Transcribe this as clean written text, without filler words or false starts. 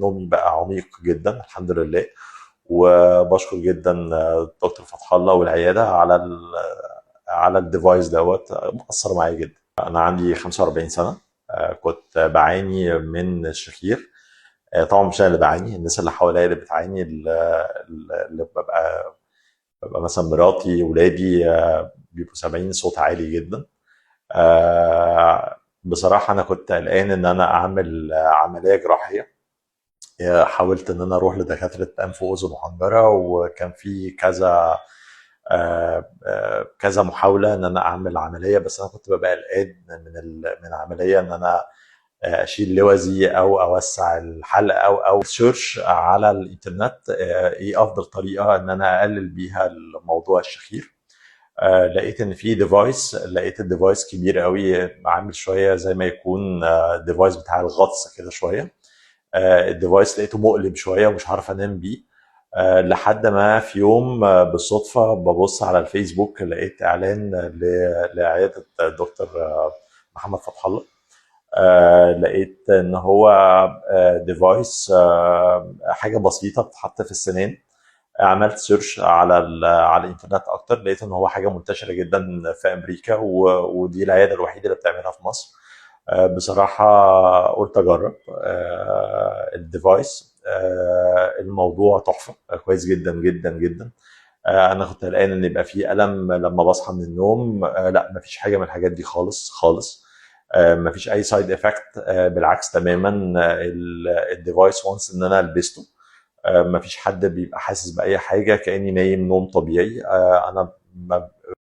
نومي بقى عميق جدا الحمد لله. وبشكر جدا دكتور فتح الله والعياده على الديفايس دوت، مأثر معايا جدا. انا عندي 45 سنه. كنت بعاني من الشخير. طبعا مش انا اللي بعاني، الناس اللي حواليا اللي بتعاني، اللي ببقى مثلا مراتي ولادي بيبقوا سامعين صوت عالي جدا. بصراحه انا كنت قلقان ان انا اعمل عمليه جراحيه. حاولت ان انا اروح لدكاتره انف واذن وحنجره، وكان في كذا محاوله ان انا اعمل عمليه، بس انا كنت ببقى قلقان من العمليه ان انا اشيل لوزي او اوسع الحلق او سيرش على الانترنت ايه افضل طريقه ان انا اقلل بيها الموضوع الشخير. لقيت ان في ديفايس، لقيت الديفايس كبير قوي، عامل شويه زي ما يكون ديفايس بتاع الغطس كده شويه. الديفايس لقيته مؤلم شويه ومش عارف انام بيه. لحد ما في يوم بالصدفه ببص على الفيسبوك لقيت اعلان لعياده الدكتور محمد فتح الله. لقيت ان هو ديفايس، حاجه بسيطه بتتحط في السنان. عملت سيرش على الانترنت اكتر، لقيت ان هو حاجه منتشره جدا في امريكا، ودي العياده الوحيده اللي بتعملها في مصر. بصراحه قلت اجرب الديفايس. الموضوع تحفه، كويس جدا جدا جدا. انا كنت قلقان ان يبقى فيه الم لما بصحى من النوم. لا، مفيش حاجه من الحاجات دي خالص خالص. مفيش اي سايد افكت، بالعكس تماما. الديفايس وانس ان انا لبسته، مفيش حد بيبقى حاسس باي حاجه، كاني نايم نوم طبيعي. انا